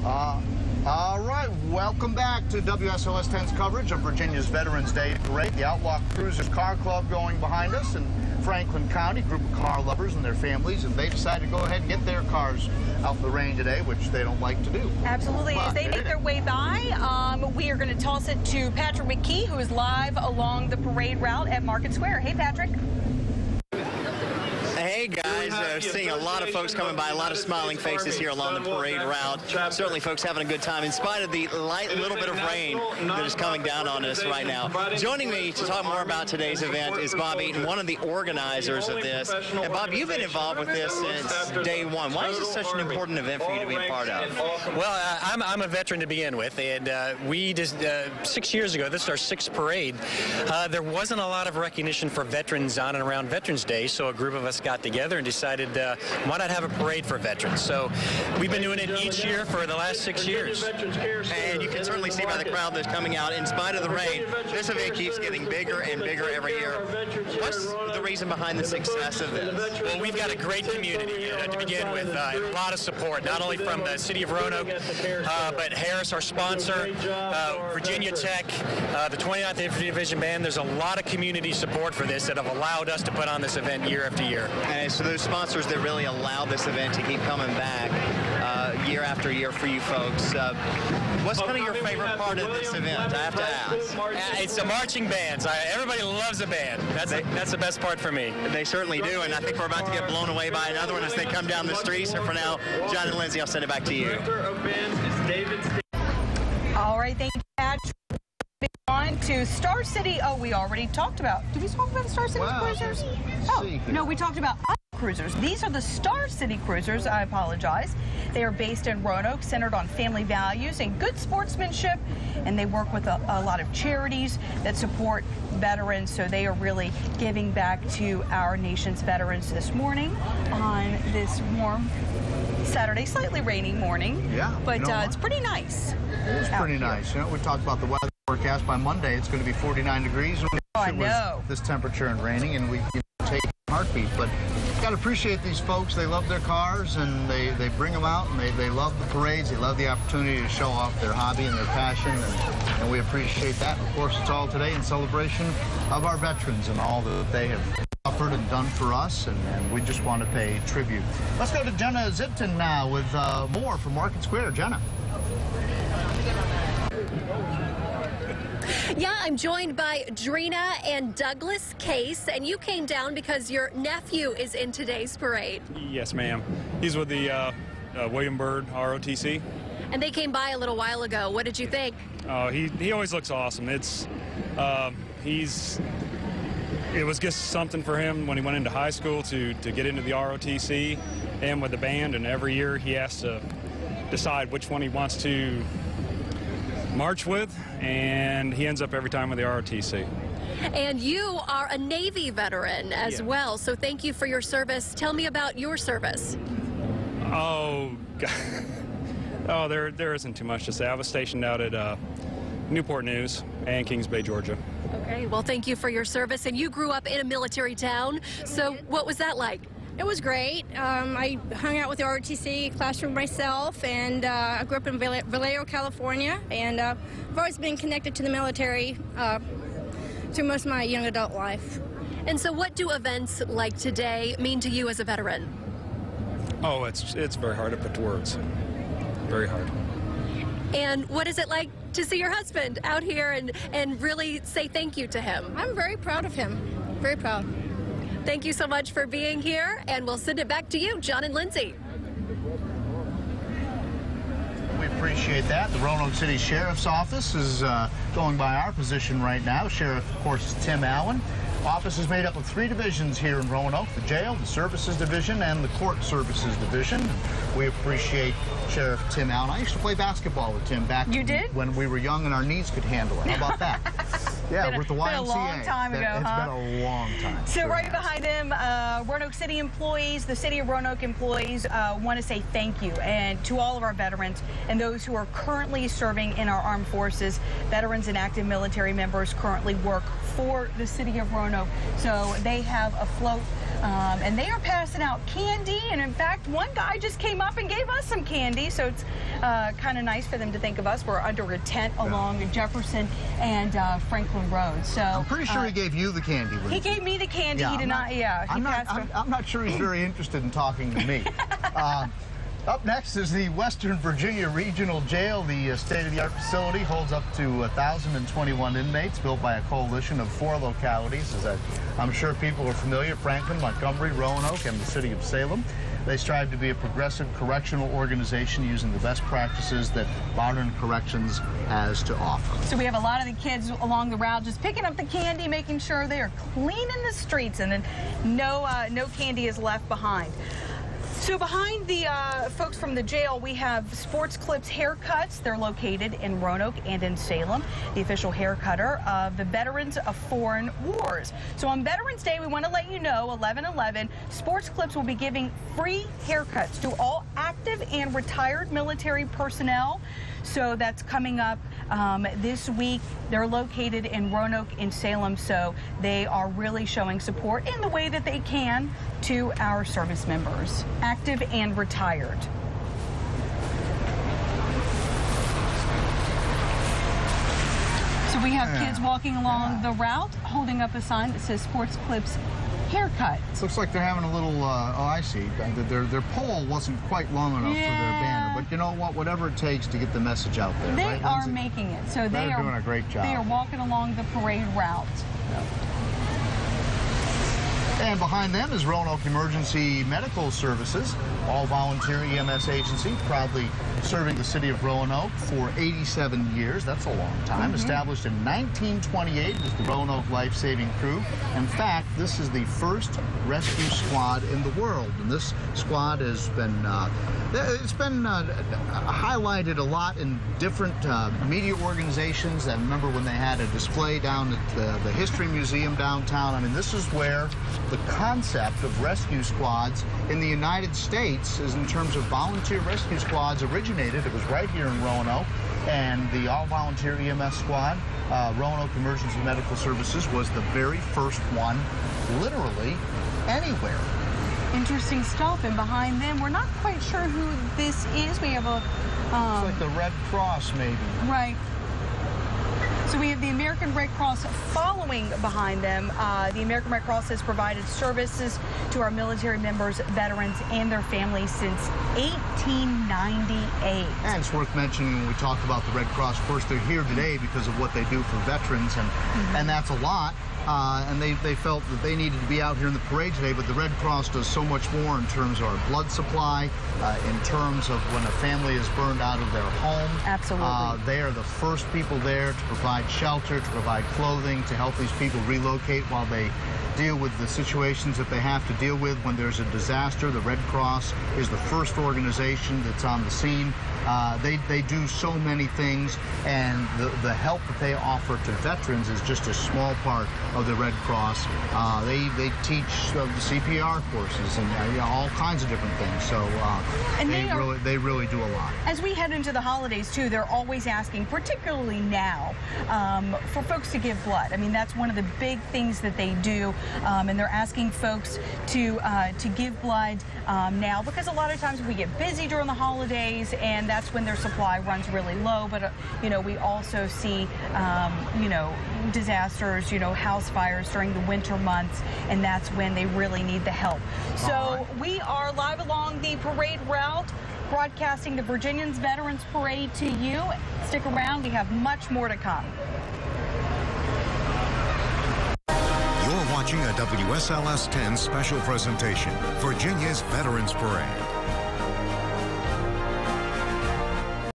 All right, welcome back to WSLS 10's coverage of Virginia's Veterans Day Parade. The Outlaw Cruisers Car Club going behind us in Franklin County, a group of car lovers and their families, and they decided to go ahead and get their cars out in the rain today, which they don't like to do. Absolutely. As they make their way by, we are going to toss it to Patrick McKee, who is live along the parade route at Market Square. Hey, Patrick. Hey guys, seeing a lot of folks coming by, a lot of smiling faces here along the parade route. Certainly folks having a good time in spite of the light little bit of rain that is coming down on us right now. Joining me to talk more about today's event is Bob Eaton, one of the organizers of this. And Bob, you've been involved with this since day one. Why is this such an important event for you to be a part of? Well, I'm a veteran to begin with, and we just 6 years ago, this is our 6th parade, there wasn't a lot of recognition for veterans on and around Veterans Day, so a group of us got together and decided why not have a parade for veterans. So we've been doing it each year for the last 6 years. And you can certainly see by the crowd that's coming out, in spite of the rain, this event keeps getting bigger and bigger every year. What's the reason behind the success of this? Well, we've got a great community to begin with, and a lot of support, not only from the city of Roanoke, but Harris, our sponsor, Virginia Tech, the 29th Infantry Division Band. There's a lot of community support for this that have allowed us to put on this event year after year. And so those sponsors that really allow this event to keep coming back year after year for you folks. What's kind of your favorite part of this event? I have to ask. It's the marching bands. Everybody loves a band. That's the best part for me. They certainly do, and I think we're about to get blown away by another one as they come down the street. So for now, John and Lindsay, I'll send it back to you. All right, thank you, Patrick. On to Star City. Oh, we already talked about. Did we talk about the Star City Cruisers? Oh, no, we talked about cruisers. These are the Star City Cruisers. I apologize. They are based in Roanoke, centered on family values and good sportsmanship, and they work with a lot of charities that support veterans, so they are really giving back to our nation's veterans this morning on this warm Saturday, slightly rainy morning. Yeah, but it's pretty nice. It is pretty nice. You know, we talked about the weather forecast. By Monday, it's going to be 49 degrees. I know. This temperature and raining, and we take a heartbeat. But got to appreciate these folks. They love their cars, and they bring them out, and they love the parades. They love the opportunity to show off their hobby and their passion, and we appreciate that. Of course, it's all today in celebration of our veterans and all that they have offered and done for us, and we just want to pay tribute. Let's go to Jenna Zipton now with more from Market Square. Jenna. Yeah, I'm joined by Drina and Douglas Case, and you came down because your nephew is in today's parade. Yes, ma'am. He's with the William Byrd ROTC. And they came by a little while ago. What did you think? He always looks awesome. It was just something for him when he went into high school to get into the ROTC and with the band, and every year he has to decide which one he wants to march with, and he ends up every time with the ROTC. And you are a Navy veteran as well, so thank you for your service. Tell me about your service. Oh, God. Oh, there isn't too much to say. I was stationed out at Newport News and Kings Bay, Georgia. Okay, well, thank you for your service. And you grew up in a military town, so what was that like? It was great. I hung out with the ROTC classroom myself, and I grew up in Vallejo, California, and I've always been connected to the military through most of my young adult life. And so what do events like today mean to you as a veteran? Oh, it's very hard to put to words. Very hard. And what is it like to see your husband out here and really say thank you to him? I'm very proud of him. Very proud. Thank you so much for being here, and we'll send it back to you, John and Lindsay. We appreciate that. The Roanoke City Sheriff's Office is going by our position right now. Sheriff, of course, is Tim Allen. Office is made up of 3 divisions here in Roanoke: the jail, the services division, and the court services division. We appreciate Sheriff Tim Allen. I used to play basketball with Tim back when we were young and our knees could handle it. How about that? Yeah, with the YMCA. It's been a long time ago, It's been a long time. So right behind him, Roanoke City employees, the City of Roanoke employees want to say thank you and to all of our veterans and those who are currently serving in our armed forces. Veterans and active military members currently work for the City of Roanoke, so they have a float And they are passing out candy, and in fact, one guy just came up and gave us some candy, so it's kind of nice for them to think of us. We're under a tent along Jefferson and Franklin Road. So I'm pretty sure he gave you the candy. He gave me the candy. Yeah, he did not. Yeah, I'm not sure he's very interested in talking to me. Up next is the Western Virginia Regional Jail. The state-of-the-art facility holds up to 1,021 inmates, built by a coalition of 4 localities. As I'm sure people are familiar, Franklin, Montgomery, Roanoke, and the city of Salem. They strive to be a progressive correctional organization using the best practices that modern corrections has to offer. So we have a lot of the kids along the route just picking up the candy, making sure they are cleaning the streets, and then no candy is left behind. So behind the folks from the jail, we have Sports Clips Haircuts. They're located in Roanoke and in Salem, the official hair cutter of the Veterans of Foreign Wars. So on Veterans Day, we want to let you know, 11/11, Sports Clips will be giving free haircuts to all active and retired military personnel. So that's coming up this week. They're located in Roanoke and Salem, so they are really showing support in the way that they can to our service members, active and retired. So we have kids walking along the route, holding up a sign that says Sports Clips Haircut. Looks like they're having a little, oh, I see. Their pole wasn't quite long enough for their banner, but you know what? Whatever it takes to get the message out there. They right, are Lindsay? making it. So they're doing a great job. They are walking along the parade route. And behind them is Roanoke Emergency Medical Services, all-volunteer EMS agency, proudly serving the city of Roanoke for 87 years. That's a long time. Established in 1928 as the Roanoke Life-Saving Crew. In fact, this is the first rescue squad in the world. And this squad has been, highlighted a lot in different media organizations. I remember when they had a display down at the History Museum downtown. I mean, this is where the concept of rescue squads in the United States is in terms of volunteer rescue squads originated. It was right here in Roanoke, and the all-volunteer EMS squad, Roanoke Emergency Medical Services, was the very first one literally anywhere. Interesting stuff, and behind them, we're not quite sure who this is. We have a... it's like the Red Cross, maybe. Right. So we have the American Red Cross following behind them. The American Red Cross has provided services to our military members, veterans, and their families since 1898. And it's worth mentioning when we talk about the Red Cross, of course, they're here today because of what they do for veterans, and that's a lot. And they felt that they needed to be out here in the parade today, but the Red Cross does so much more in terms of our blood supply, in terms of when a family is burned out of their home. Absolutely. They are the first people there to provide shelter, to provide clothing, to help these people relocate while they deal with the situations that they have to deal with when there's a disaster. The Red Cross is the first organization that's on the scene. They do so many things, and the help that they offer to veterans is just a small part of the Red Cross. They teach the CPR courses and all kinds of different things. So they really do a lot. As we head into the holidays too, they're always asking, particularly now, for folks to give blood. I mean, that's one of the big things that they do, and they're asking folks to give blood now, because a lot of times we get busy during the holidays, and that's when their supply runs really low. But you know, we also see you know, disasters, you know, house fires during the winter months, and that's when they really need the help. So we are live along the parade route, broadcasting the Virginians Veterans Parade to you. Stick around, we have much more to come. You're watching a WSLS 10 special presentation, Virginia's Veterans Parade.